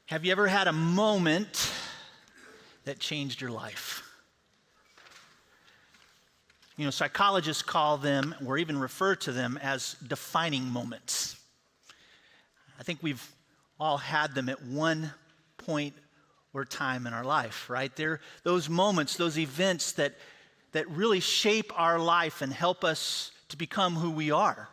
Have you ever had a moment that changed your life? You know, psychologists call them, or even refer to them as defining moments. I think we've all had them at one point or time in our life, right? They're those moments, those events that really shape our life and help us to become who we are.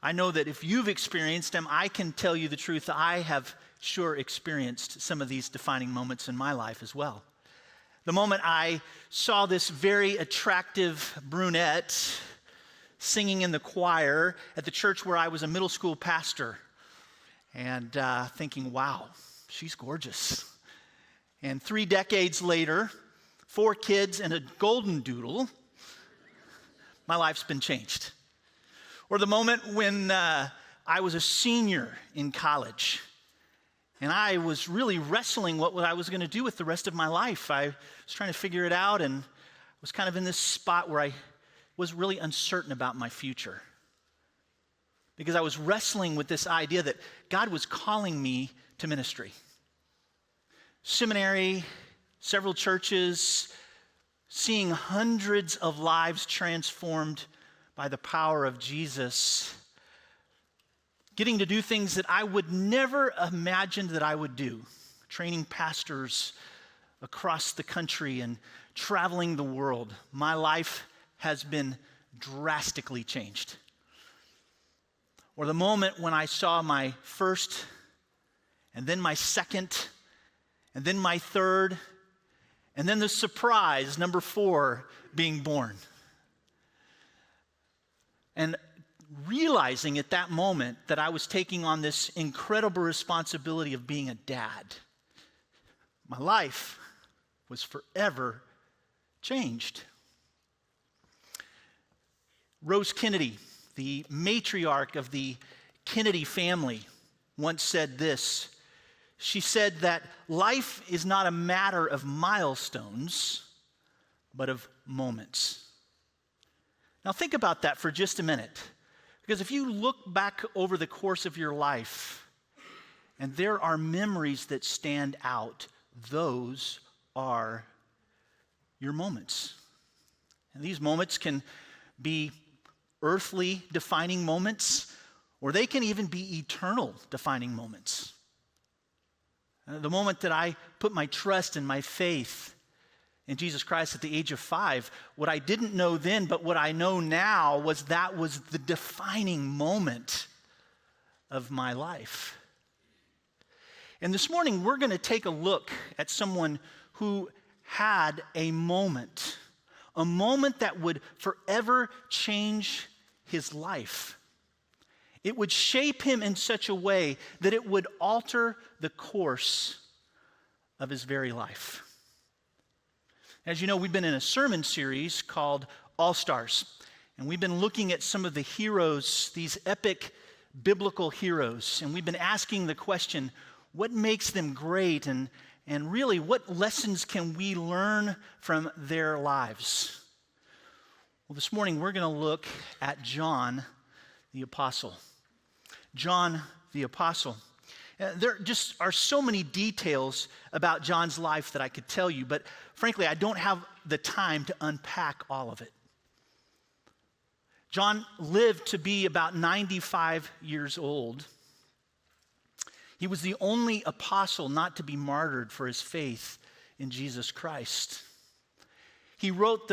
I know that if you've experienced them, I can tell you the truth. I have sure experienced some of these defining moments in my life as well. The moment I saw this very attractive brunette singing in the choir at the church where I was a middle school pastor, and thinking, wow, she's gorgeous. And 3 decades later, 4 kids and a golden doodle, my life's been changed. Or the moment when I was a senior in college and I was really wrestling what I was going to do with the rest of my life. I was trying to figure it out and was kind of in this spot where I was really uncertain about my future because I was wrestling with this idea that God was calling me to ministry. Seminary, several churches, seeing hundreds of lives transformed by the power of Jesus, getting to do things that I would never imagined that I would do, training pastors across the country and traveling the world. My life has been drastically changed. Or the moment when I saw my first, and then my second, and then my third, and then the surprise, number 4, being born. And realizing at that moment that I was taking on this incredible responsibility of being a dad, my life was forever changed. Rose Kennedy, the matriarch of the Kennedy family, once said this. She said that life is not a matter of milestones, but of moments. Now think about that for just a minute. Because if you look back over the course of your life, and there are memories that stand out, those are your moments. And these moments can be earthly defining moments, or they can even be eternal defining moments. The moment that I put my trust and my faith in Jesus Christ at the age of 5, what I didn't know then, but what I know now was that was the defining moment of my life. And this morning, we're going to take a look at someone who had a moment that would forever change his life. It would shape him in such a way that it would alter the course of his very life. As you know, we've been in a sermon series called All Stars, and we've been looking at some of the heroes, these epic biblical heroes, and we've been asking the question, what makes them great, and really, what lessons can we learn from their lives? Well, this morning, we're going to look at John the Apostle. John the Apostle. There just are so many details about John's life that I could tell you, but frankly, I don't have the time to unpack all of it. John lived to be about 95 years old. He was the only apostle not to be martyred for his faith in Jesus Christ. He wrote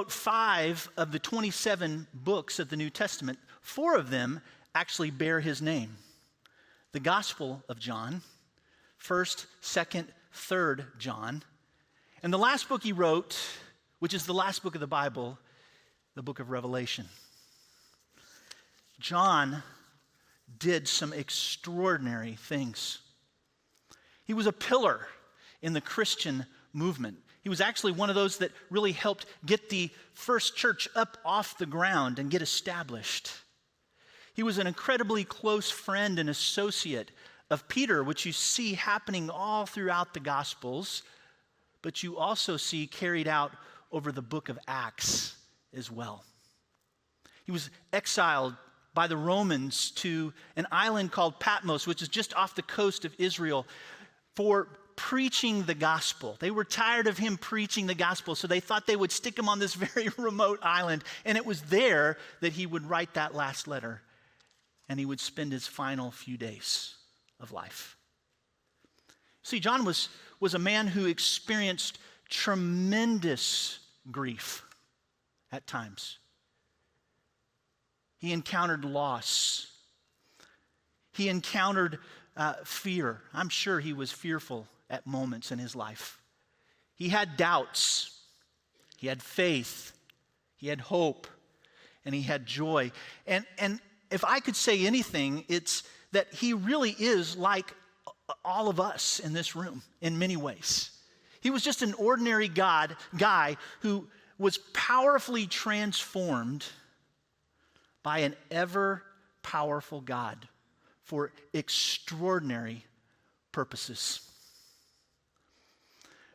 5 of the 27 books of the New Testament. 4 of them actually bear his name. The Gospel of John, 1st, 2nd, 3rd John. And the last book he wrote, which is the last book of the Bible, the book of Revelation. John did some extraordinary things. He was a pillar in the Christian movement. He was actually one of those that really helped get the first church up off the ground and get established. He was an incredibly close friend and associate of Peter, which you see happening all throughout the Gospels, but you also see carried out over the book of Acts as well. He was exiled by the Romans to an island called Patmos, which is just off the coast of Israel, for preaching the gospel. They were tired of him preaching the gospel, so they thought they would stick him on this very remote island. And it was there that he would write that last letter, and he would spend his final few days of life. See, John was a man who experienced tremendous grief at times. He encountered loss. He encountered fear. I'm sure he was fearful at moments in his life. He had doubts. He had faith. He had hope. And he had joy. And if I could say anything, it's that he really is like all of us in this room in many ways. He was just an ordinary guy who was powerfully transformed by an ever-powerful God for extraordinary purposes.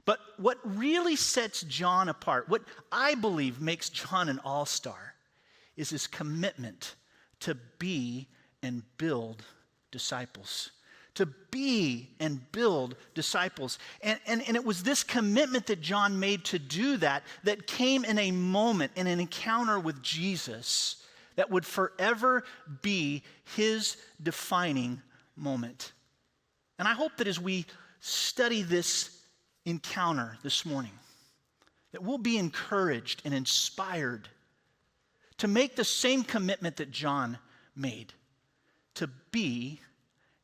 But what really sets John apart, what I believe makes John an all-star, is his commitment to be and build disciples. To be and build disciples. And it was this commitment that John made to do that came in a moment, in an encounter with Jesus, that would forever be his defining moment. And I hope that as we study this encounter this morning, that we'll be encouraged and inspired to make the same commitment that John made, to be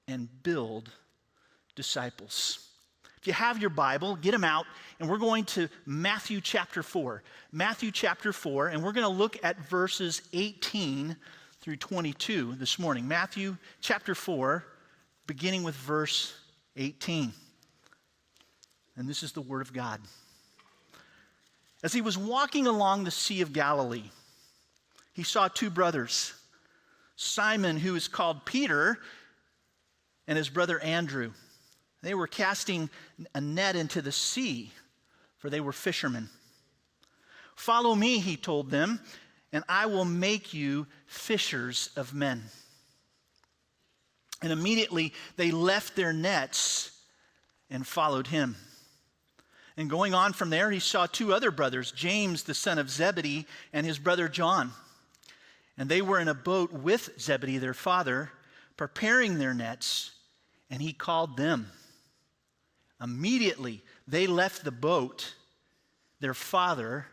and build disciples. If you have your Bible, get them out, and we're going to Matthew chapter 4. Matthew chapter 4, and we're going to look at verses 18 through 22 this morning. Matthew chapter 4, beginning with verse 18. And this is the word of God. As he was walking along the Sea of Galilee, he saw two brothers, Simon, who is called Peter, and his brother Andrew. They were casting a net into the sea, for they were fishermen. "Follow me," he told them, "and I will make you fishers of men." And immediately they left their nets and followed him. And going on from there, he saw two other brothers, James, the son of Zebedee, and his brother John. And they were in a boat with Zebedee, their father, preparing their nets, and he called them. Immediately they left the boat, their father,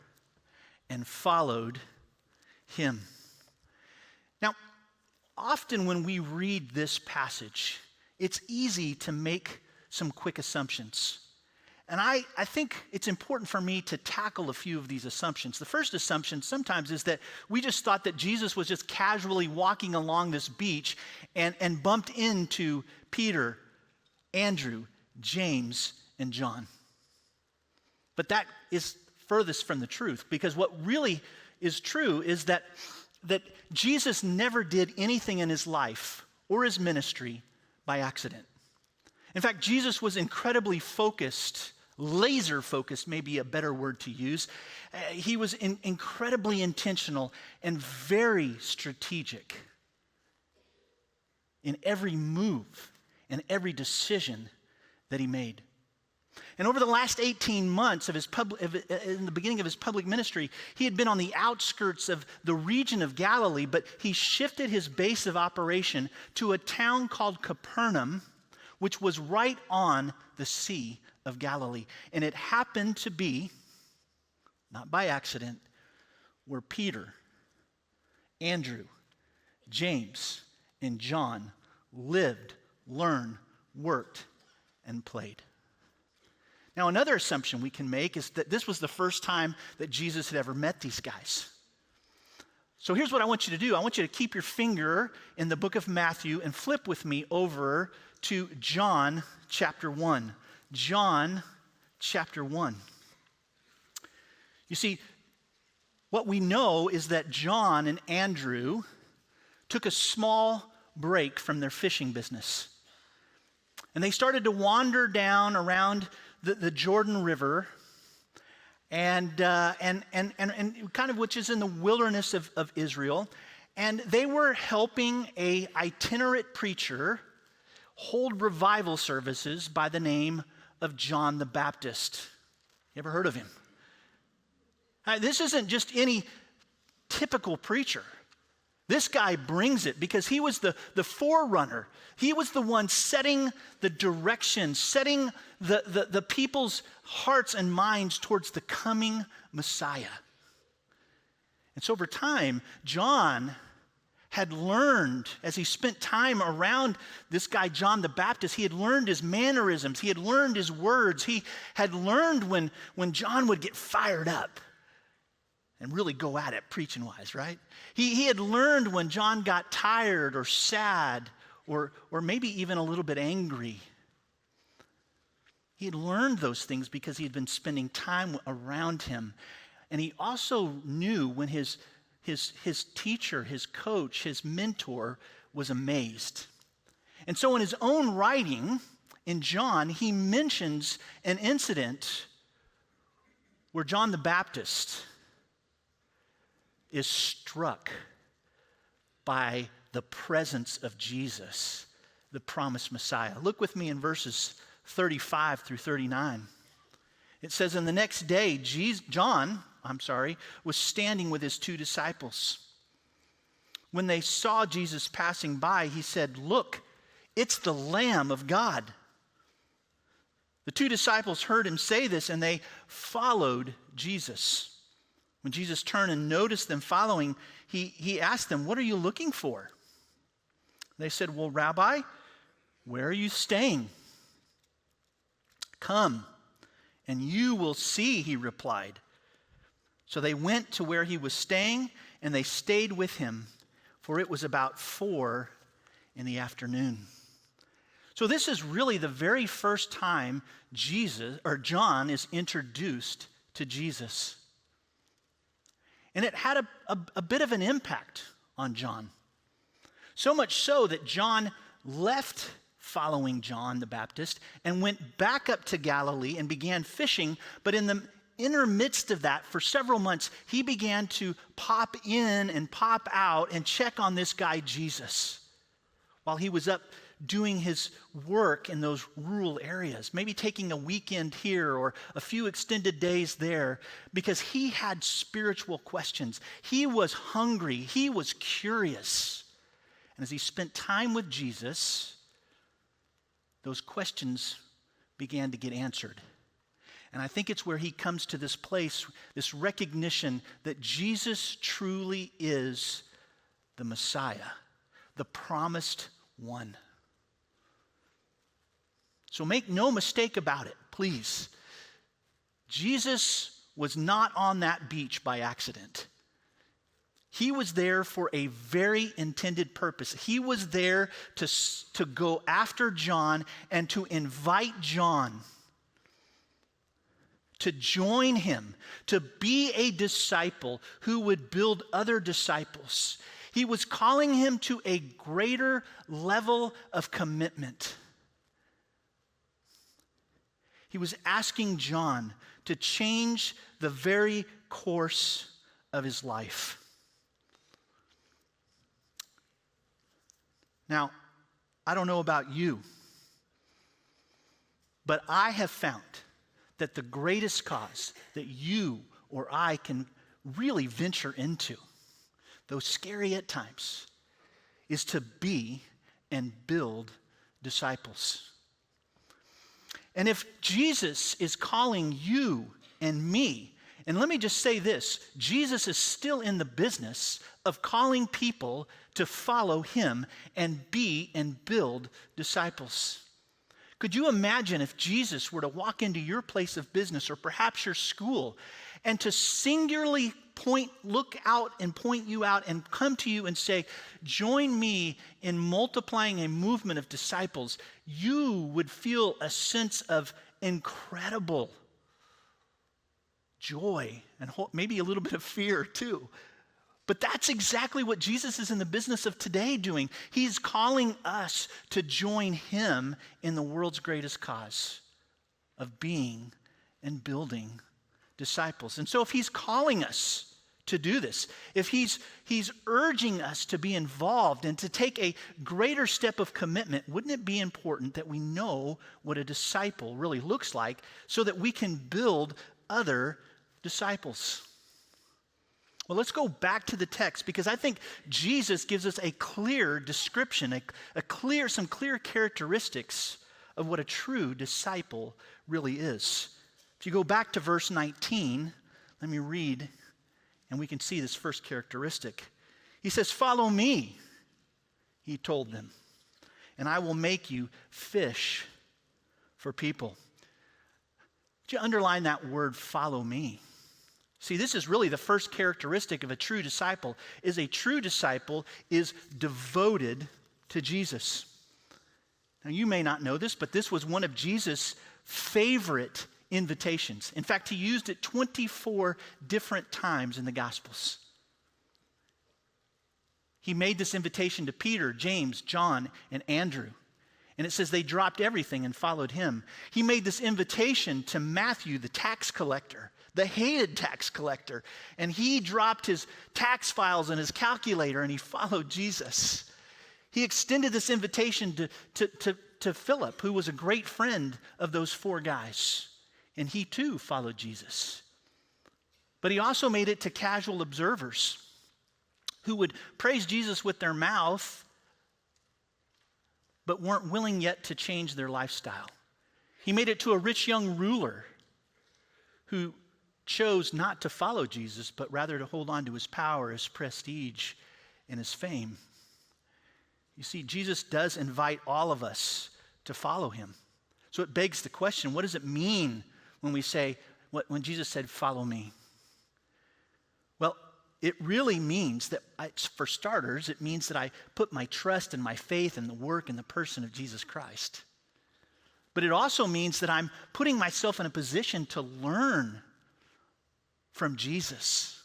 and followed him. Now, often when we read this passage, it's easy to make some quick assumptions. And I think it's important for me to tackle a few of these assumptions. The first assumption sometimes is that we just thought that Jesus was just casually walking along this beach and bumped into Peter, Andrew, James, and John. But that is furthest from the truth, because what really is true is that Jesus never did anything in his life or his ministry by accident. In fact, Jesus was incredibly focused, laser focused, may be a better word to use. He was incredibly intentional and very strategic in every move and every decision that he made. And over the last 18 months of in the beginning of his public ministry, he had been on the outskirts of the region of Galilee, but he shifted his base of operation to a town called Capernaum, which was right on the Sea of Galilee. And it happened to be, not by accident, where Peter, Andrew, James, and John lived, learned, worked, and played. Now, another assumption we can make is that this was the first time that Jesus had ever met these guys. So here's what I want you to do. I want you to keep your finger in the book of Matthew and flip with me over to John chapter 1. John chapter 1. You see, what we know is that John and Andrew took a small break from their fishing business. And they started to wander down around the Jordan River, and kind of which is in the wilderness of Israel. And they were helping an itinerant preacher hold revival services by the name of John the Baptist. You ever heard of him? This isn't just any typical preacher. This guy brings it because he was the forerunner. He was the one setting the direction, setting the people's hearts and minds towards the coming Messiah. And so over time, John had learned, as he spent time around this guy, John the Baptist, he had learned his mannerisms, he had learned his words, he had learned when John would get fired up and really go at it preaching-wise, right? He had learned when John got tired or sad or maybe even a little bit angry. He had learned those things because he had been spending time around him. And he also knew when his teacher, his coach, his mentor was amazed. And so in his own writing, in John, he mentions an incident where John the Baptist is struck by the presence of Jesus, the promised Messiah. Look with me in verses 35 through 39. It says, "And the next day, John was standing with his 2 disciples. When they saw Jesus passing by, he said, 'Look, it's the Lamb of God.' The 2 disciples heard him say this, and they followed Jesus. When Jesus turned and noticed them following, he asked them, 'What are you looking for?' They said, 'Well, Rabbi, where are you staying?' 'Come, and you will see,' he replied. So they went to where he was staying, and they stayed with him, for it was about 4 p.m. So this is really the very first time John is introduced to Jesus. And it had a bit of an impact on John. So much so that John left following John the Baptist and went back up to Galilee and began fishing. But in the intermidst of that, for several months, he began to pop in and pop out and check on this guy, Jesus, while he was up doing his work in those rural areas, maybe taking a weekend here or a few extended days there, because he had spiritual questions. He was hungry. He was curious. And as he spent time with Jesus, those questions began to get answered. And I think it's where he comes to this place, this recognition that Jesus truly is the Messiah, the promised one. So make no mistake about it, please. Jesus was not on that beach by accident. He was there for a very intended purpose. He was there to go after John and to invite John to join him, to be a disciple who would build other disciples. He was calling him to a greater level of commitment. He was asking John to change the very course of his life. Now, I don't know about you, but I have found that the greatest cause that you or I can really venture into, though scary at times, is to be and build disciples. And if Jesus is calling you and me, and let me just say this, Jesus is still in the business of calling people to follow him and be and build disciples. Could you imagine if Jesus were to walk into your place of business or perhaps your school and to singularly look out and point you out and come to you and say, join me in multiplying a movement of disciples? You would feel a sense of incredible joy and hope, maybe a little bit of fear too. But that's exactly what Jesus is in the business of today doing. He's calling us to join him in the world's greatest cause of being and building disciples. And so if he's calling us to do this, if he's urging us to be involved and to take a greater step of commitment, wouldn't it be important that we know what a disciple really looks like so that we can build other disciples? Well, let's go back to the text because I think Jesus gives us a clear description, some clear characteristics of what a true disciple really is. If you go back to verse 19, let me read, and we can see this first characteristic. He says, "Follow me," he told them, "and I will make you fish for people." Would you underline that word, "follow me"? See, this is really the first characteristic of a true disciple, is a true disciple is devoted to Jesus. Now, you may not know this, but this was one of Jesus' favorite invitations. In fact, he used it 24 different times in the Gospels. He made this invitation to Peter, James, John, and Andrew. And it says they dropped everything and followed him. He made this invitation to Matthew, the tax collector, the hated tax collector. And he dropped his tax files and his calculator and he followed Jesus. He extended this invitation to Philip, who was a great friend of those four guys. And he too followed Jesus. But he also made it to casual observers who would praise Jesus with their mouth, but weren't willing yet to change their lifestyle. He made it to a rich young ruler who chose not to follow Jesus, but rather to hold on to his power, his prestige, and his fame. You see, Jesus does invite all of us to follow him. So it begs the question, what does it mean when we say, when Jesus said, "Follow me"? Well, it really means that, for starters, it means that I put my trust and my faith in the work and the person of Jesus Christ. But it also means that I'm putting myself in a position to learn from Jesus.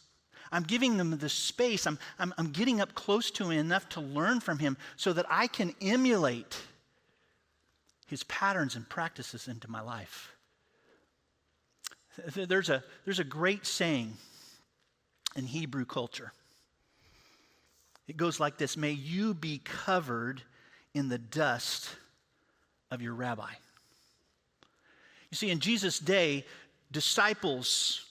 I'm giving them the space. I'm getting up close to him enough to learn from him so that I can emulate his patterns and practices into my life. There's a great saying in Hebrew culture. It goes like this: "May you be covered in the dust of your rabbi." You see, in Jesus' day, disciples,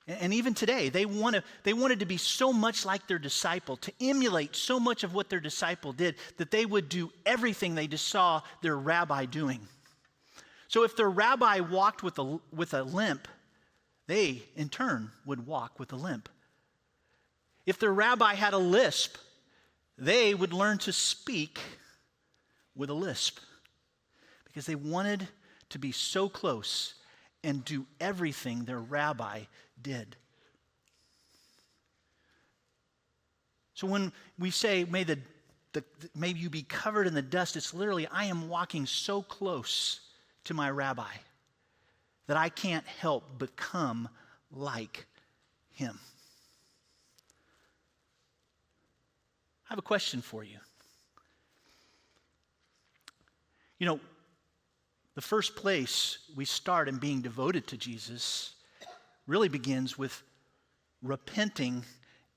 and even today, they wanted to be so much like their disciple, to emulate so much of what their disciple did, that they would do everything they just saw their rabbi doing. So if their rabbi walked with a limp, they, in turn, would walk with a limp. If their rabbi had a lisp, they would learn to speak with a lisp because they wanted to be so close and do everything their rabbi did. So when we say, may you be covered in the dust, it's literally, I am walking so close to my rabbi that I can't help but become like him. I have a question for you. You know, the first place we start in being devoted to Jesus really begins with repenting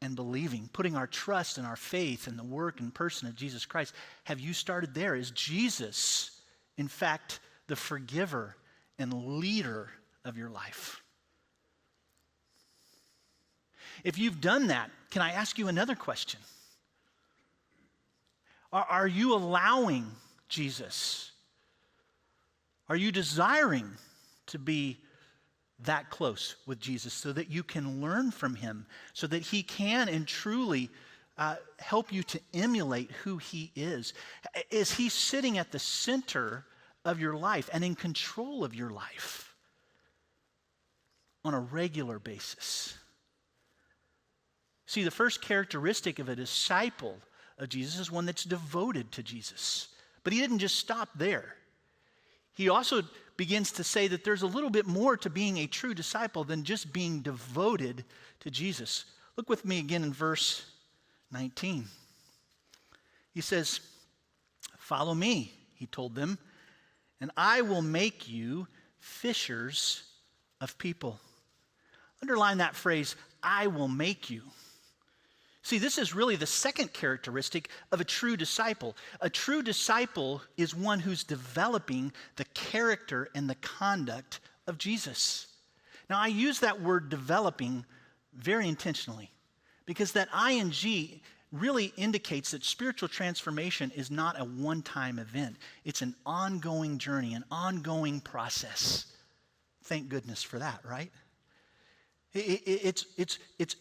and believing, putting our trust and our faith in the work and person of Jesus Christ. Have you started there? Is Jesus, in fact, the forgiver and leader of your life? If you've done that, can I ask you another question? Are you allowing Jesus? Are you desiring to be that close with Jesus so that you can learn from him, so that he can and truly help you to emulate who he is? Is he sitting at the center of your life and in control of your life on a regular basis? See, the first characteristic of a disciple of Jesus is one that's devoted to Jesus. But he didn't just stop there. He also begins to say that there's a little bit more to being a true disciple than just being devoted to Jesus. Look with me again in verse 19. He says, "Follow me," he told them, "and I will make you fishers of people." Underline that phrase, I will make you. See, this is really the second characteristic of a true disciple. A true disciple is one who's developing the character and the conduct of Jesus. Now, I use that word developing very intentionally because that ing really indicates that spiritual transformation is not a one-time event. It's an ongoing journey, an ongoing process. Thank goodness for that, right? It's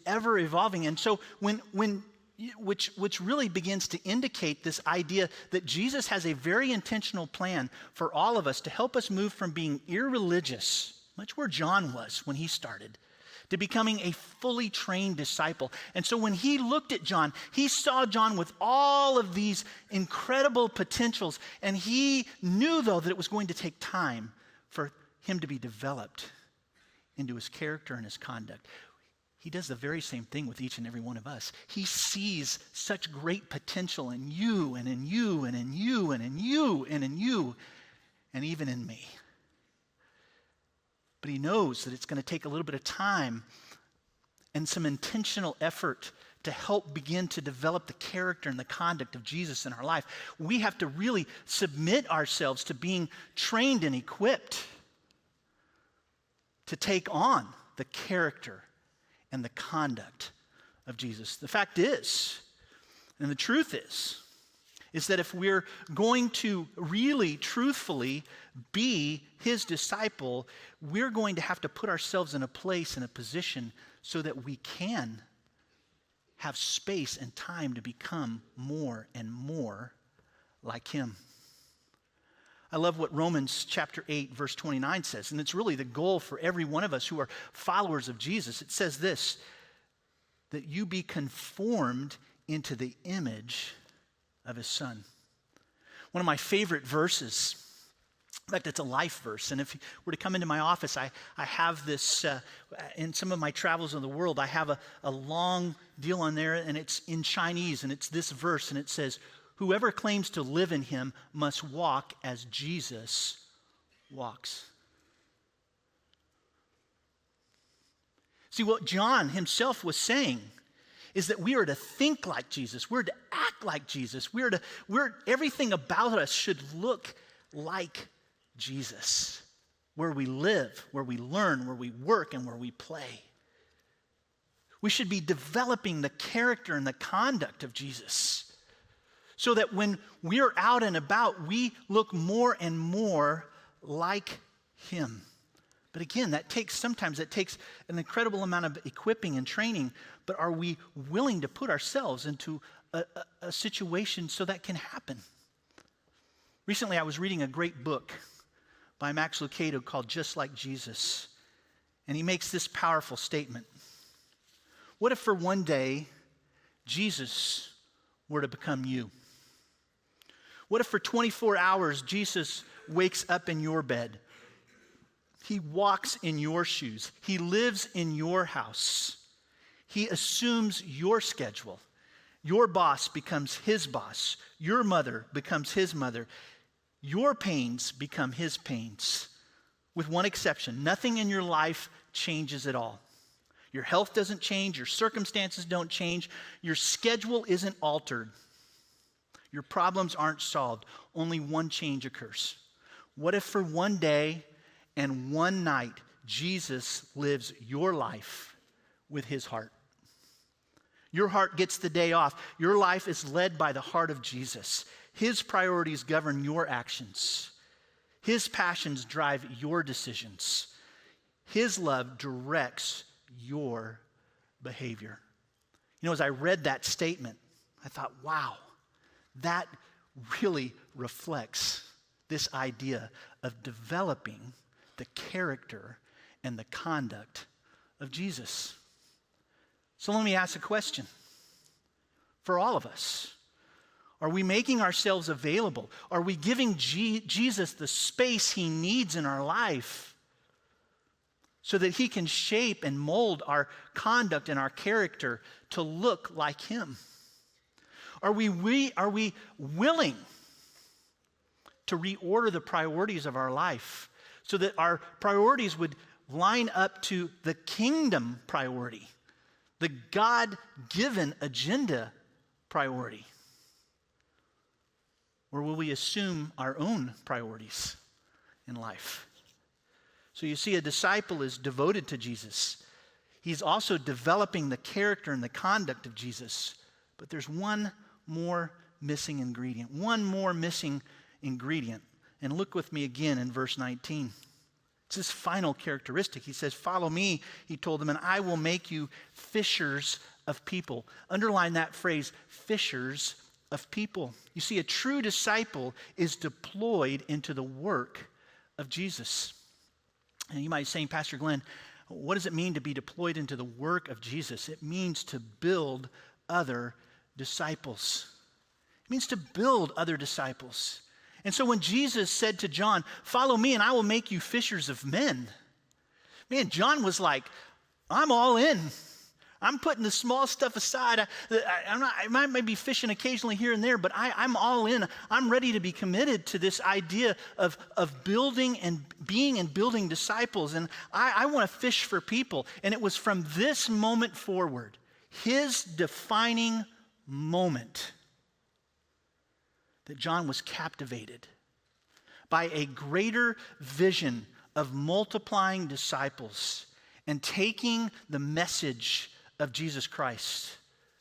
ever evolving, and so which really begins to indicate this idea that Jesus has a very intentional plan for all of us to help us move from being irreligious, much where John was when he started, to becoming a fully trained disciple. And so when he looked at John, he saw John with all of these incredible potentials, and he knew, though, that it was going to take time for him to be developed into his character and his conduct. He does the very same thing with each and every one of us. He sees such great potential in you and in you and in you and in you and in you and even in me. But he knows that it's going to take a little bit of time and some intentional effort to help begin to develop the character and the conduct of Jesus in our life. We have to really submit ourselves to being trained and equipped to take on the character and the conduct of Jesus. The fact is, and the truth is that if we're going to really, truthfully be his disciple, we're going to have to put ourselves in a place, in a position, so that we can have space and time to become more and more like him. I love what Romans chapter 8, verse 29 says, and it's really the goal for every one of us who are followers of Jesus. It says this, that you be conformed into the image of his son. One of my favorite verses, in fact, it's a life verse, and if you were to come into my office, I have this, in some of my travels in the world, I have a long deal on there, and it's in Chinese, and it's this verse, and it says, whoever claims to live in him must walk as Jesus walks. See, what John himself was saying is that we are to think like Jesus. We're to act like Jesus. Everything about us should look like Jesus. Where we live, where we learn, where we work, and where we play. We should be developing the character and the conduct of Jesus, so that when we're out and about, we look more and more like him. But again, sometimes that takes an incredible amount of equipping and training, but are we willing to put ourselves into a situation so that can happen? Recently, I was reading a great book by Max Lucado called Just Like Jesus, and he makes this powerful statement. What if for one day, Jesus were to become you? What if for 24 hours, Jesus wakes up in your bed? He walks in your shoes. He lives in your house. He assumes your schedule. Your boss becomes his boss. Your mother becomes his mother. Your pains become his pains. With one exception, nothing in your life changes at all. Your health doesn't change. Your circumstances don't change. Your schedule isn't altered. Your problems aren't solved. Only one change occurs. What if for one day and one night, Jesus lives your life with his heart? Your heart gets the day off. Your life is led by the heart of Jesus. His priorities govern your actions. His passions drive your decisions. His love directs your behavior. You know, as I read that statement, I thought, wow, that really reflects this idea of developing the character and the conduct of Jesus. So let me ask a question for all of us. Are we making ourselves available? Are we giving Jesus the space he needs in our life so that he can shape and mold our conduct and our character to look like him? Are we willing to reorder the priorities of our life so that our priorities would line up to the kingdom priority, the God-given agenda priority? Or will we assume our own priorities in life? So you see, a disciple is devoted to Jesus. He's also developing the character and the conduct of Jesus. But there's one more missing ingredient. And look with me again in verse 19. It's this final characteristic. He says, "Follow me," he told them, "and I will make you fishers of people." Underline that phrase, fishers of people. You see, a true disciple is deployed into the work of Jesus. And you might be saying, "Pastor Glenn, what does it mean to be deployed into the work of Jesus?" It means to build other disciples. It means to build other disciples. And so when Jesus said to John, "Follow me and I will make you fishers of men," man, John was like, "I'm all in. I'm putting the small stuff aside. I might be fishing occasionally here and there, but I'm all in. I'm ready to be committed to this idea of building and being and building disciples. And I want to fish for people." And it was from this moment forward, his defining moment, that John was captivated by a greater vision of multiplying disciples and taking the message of Jesus Christ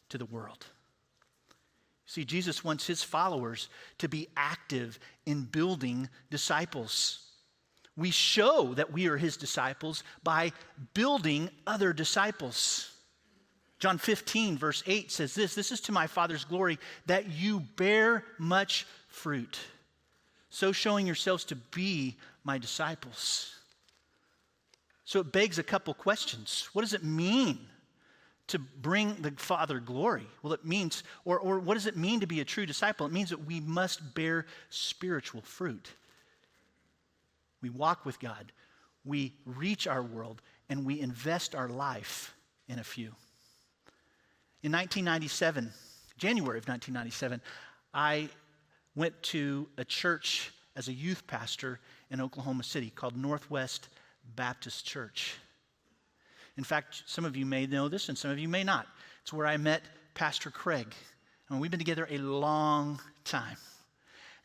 to the world. See, Jesus wants his followers to be active in building disciples. We show that we are his disciples by building other disciples. John 15, verse 8 says this is to my Father's glory, that you bear much fruit, so showing yourselves to be my disciples. So it begs a couple questions. What does it mean to bring the Father glory? Well, it means, or what does it mean to be a true disciple? It means that we must bear spiritual fruit. We walk with God, we reach our world, and we invest our life in a few. In 1997, January of 1997, I went to a church as a youth pastor in Oklahoma City called Northwest Baptist Church. In fact, some of you may know this and some of you may not. It's where I met Pastor Craig. And we've been together a long time.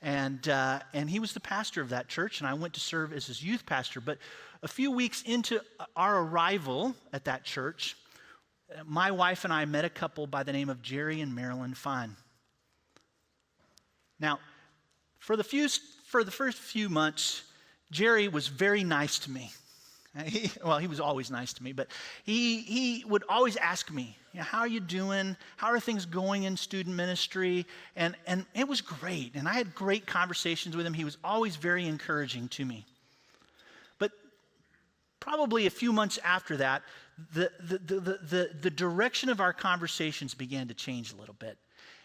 And he was the pastor of that church, and I went to serve as his youth pastor. But a few weeks into our arrival at that church, my wife and I met a couple by the name of Jerry and Marilyn Fine. Now, for the first few months, Jerry was very nice to me. He was always nice to me, but he would always ask me, "How are you doing? How are things going in student ministry?" And it was great, and I had great conversations with him. He was always very encouraging to me. But probably a few months after that, the direction of our conversations began to change a little bit.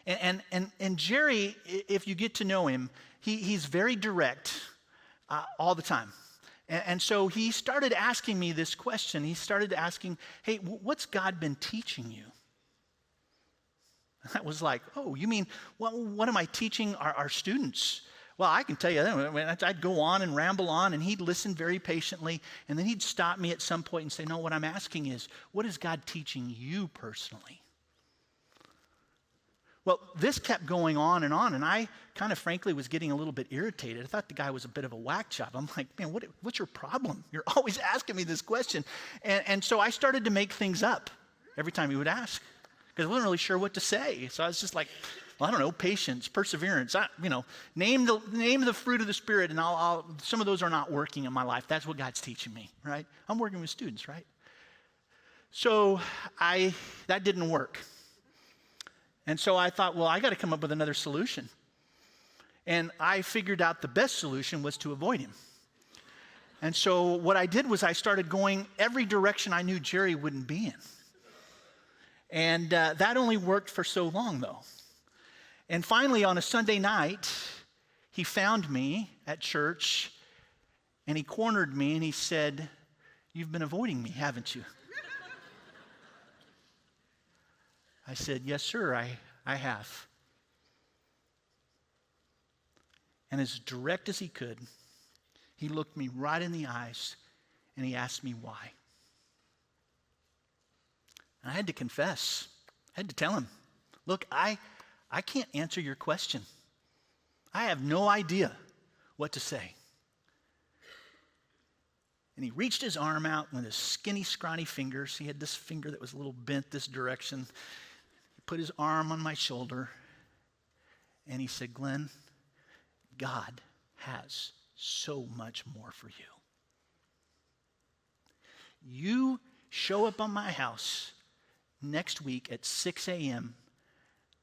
And Jerry, if you get to know him, he's very direct all the time. And so he started asking me this question. He started asking, "Hey, what's God been teaching you?" I was like, "Oh, you mean, what am I teaching our students?" Well, I can tell you, I'd go on and ramble on, and he'd listen very patiently, and then he'd stop me at some point and say, "No, what I'm asking is, what is God teaching you personally?" Well, this kept going on, and I kind of frankly was getting a little bit irritated. I thought the guy was a bit of a whack job. I'm like, "Man, what's your problem? You're always asking me this question." And so I started to make things up every time he would ask, because I wasn't really sure what to say. So I was just like, well, I don't know, patience, perseverance, name the fruit of the Spirit, and some of those are not working in my life. That's what God's teaching me, right? I'm working with students, right? So that didn't work. And so I thought, well, I got to come up with another solution. And I figured out the best solution was to avoid him. And so what I did was I started going every direction I knew Jerry wouldn't be in. And that only worked for so long, though. And finally, on a Sunday night, he found me at church, and he cornered me, and he said, "You've been avoiding me, haven't you?" I said, "Yes, sir, I have." And as direct as he could, he looked me right in the eyes, and he asked me why. And I had to confess. I had to tell him, look, I can't answer your question. I have no idea what to say. And he reached his arm out with his skinny, scrawny fingers. He had this finger that was a little bent this direction. He put his arm on my shoulder, and he said, Glenn, God has so much more for you. You show up on my house next week at 6 a.m.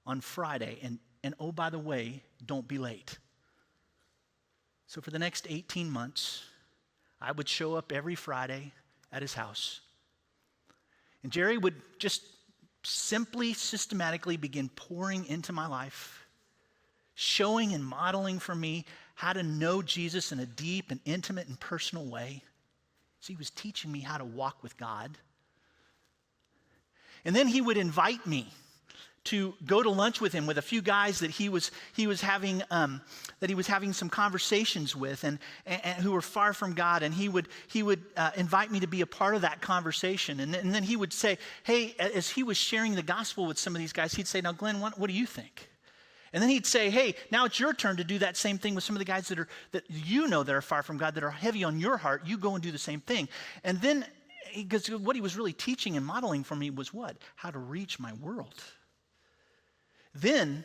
on Friday, and oh, by the way, don't be late. So for the next 18 months, I would show up every Friday at his house. And Jerry would just simply, systematically begin pouring into my life, showing and modeling for me how to know Jesus in a deep and intimate and personal way. So he was teaching me how to walk with God. And then he would invite me to go to lunch with him with a few guys that he was having some conversations with and who were far from God, and he would invite me to be a part of that conversation, and then he would say, hey, as he was sharing the gospel with some of these guys, he'd say, now Glenn, what do you think? And then he'd say, hey, now it's your turn to do that same thing with some of the guys that are far from God, that are heavy on your heart. You go and do the same thing. And then, because what he was really teaching and modeling for me was what? How to reach my world. Then,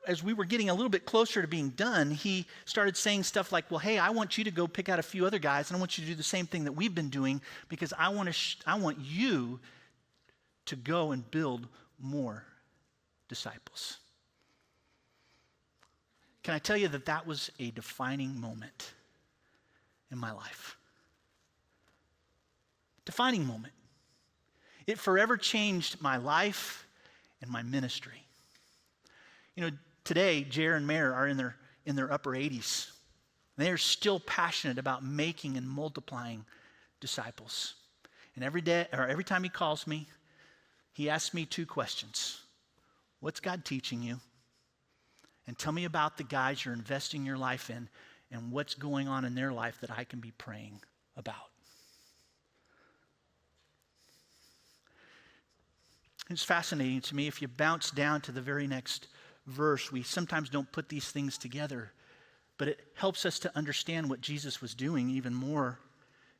as we were getting a little bit closer to being done, he started saying stuff like, well, hey, I want you to go pick out a few other guys, and I want you to do the same thing that we've been doing, because I want you to go and build more disciples. Can I tell you that was a defining moment in my life? Defining moment. It forever changed my life and my ministry. You know, today, Jer and Mayor are in their upper 80s. They are still passionate about making and multiplying disciples. And every time he calls me, he asks me two questions. What's God teaching you? And tell me about the guys you're investing your life in and what's going on in their life that I can be praying about. It's fascinating to me. If you bounce down to the very next verse, we sometimes don't put these things together, but it helps us to understand what Jesus was doing even more.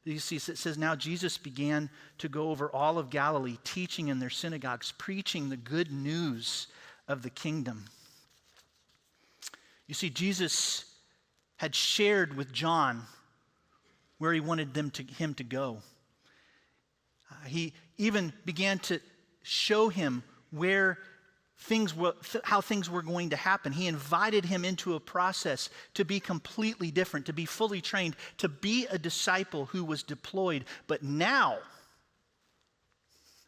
You see, it says, now Jesus began to go over all of Galilee, teaching in their synagogues, preaching the good news of the kingdom. You see, Jesus had shared with John where he wanted him to go. He even began to show him how things were going to happen. He invited him into a process to be completely different, to be fully trained, to be a disciple who was deployed. But now,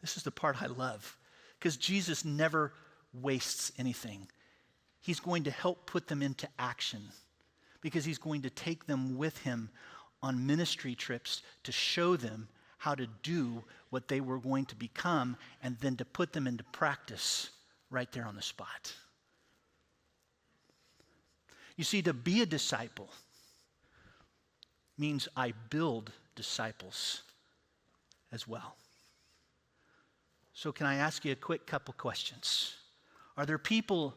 this is the part I love, because Jesus never wastes anything. He's going to help put them into action, because he's going to take them with him on ministry trips to show them how to do what they were going to become, and then to put them into practice right there on the spot. You see, to be a disciple means I build disciples as well. So can I ask you a quick couple questions? Are there people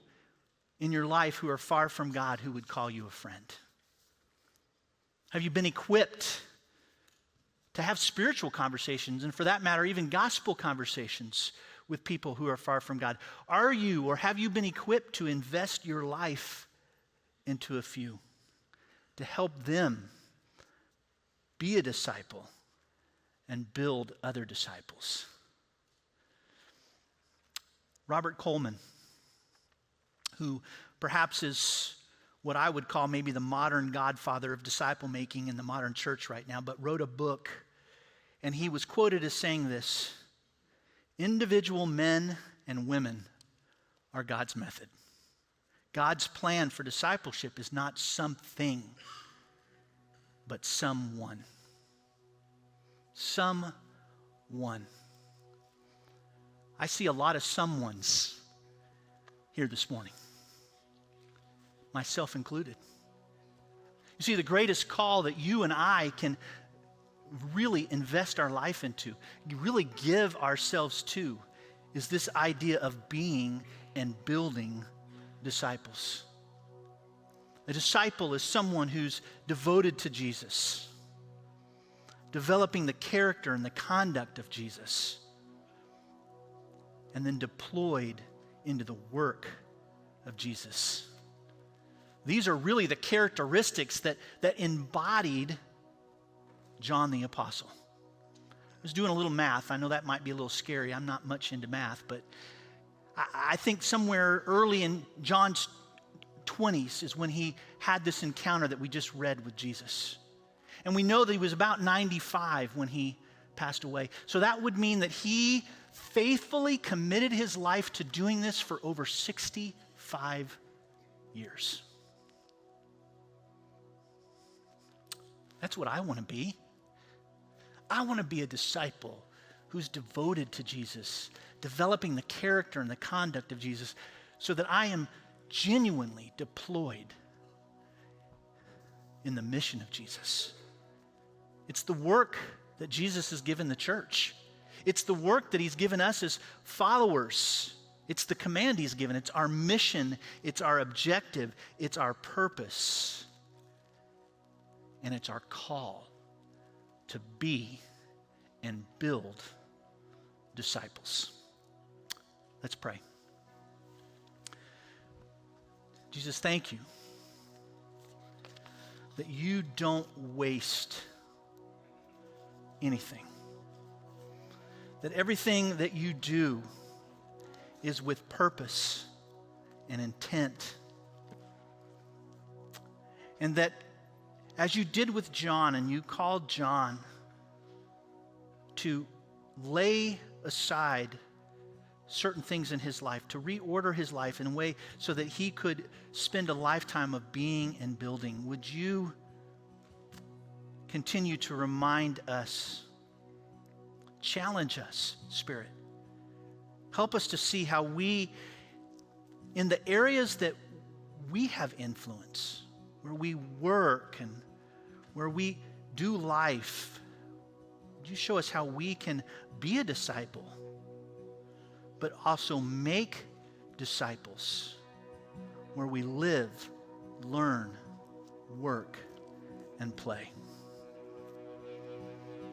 in your life who are far from God who would call you a friend? Have you been equipped to have spiritual conversations, and for that matter, even gospel conversations with people who are far from God? Are you, or have you been equipped to invest your life into a few, to help them be a disciple and build other disciples? Robert Coleman, who perhaps is what I would call maybe the modern godfather of disciple making in the modern church right now, but wrote a book, and he was quoted as saying this: individual men and women are God's method. God's plan for discipleship is not something, but someone. Someone. I see a lot of someones here this morning, myself included. You see, the greatest call that you and I can really invest our life into, really give ourselves to, is this idea of being and building disciples. A disciple is someone who's devoted to Jesus, developing the character and the conduct of Jesus, and then deployed into the work of Jesus. These are really the characteristics that embodied John the Apostle. I was doing a little math. I know that might be a little scary. I'm not much into math, but I think somewhere early in John's 20s is when he had this encounter that we just read with Jesus. And we know that he was about 95 when he passed away. So that would mean that he faithfully committed his life to doing this for over 65 years. That's what I want to be. I want to be a disciple who's devoted to Jesus, developing the character and the conduct of Jesus so that I am genuinely deployed in the mission of Jesus. It's the work that Jesus has given the church. It's the work that he's given us as followers. It's the command he's given. It's our mission. It's our objective. It's our purpose. And it's our call to be and build disciples. Let's pray. Jesus, thank you that you don't waste anything. That everything that you do is with purpose and intent. And that as you did with John, and you called John to lay aside certain things in his life, to reorder his life in a way so that he could spend a lifetime of being and building, would you continue to remind us, challenge us, Spirit. Help us to see how we, in the areas that we have influence, where we work and where we do life, would you show us how we can be a disciple, but also make disciples where we live, learn, work, and play.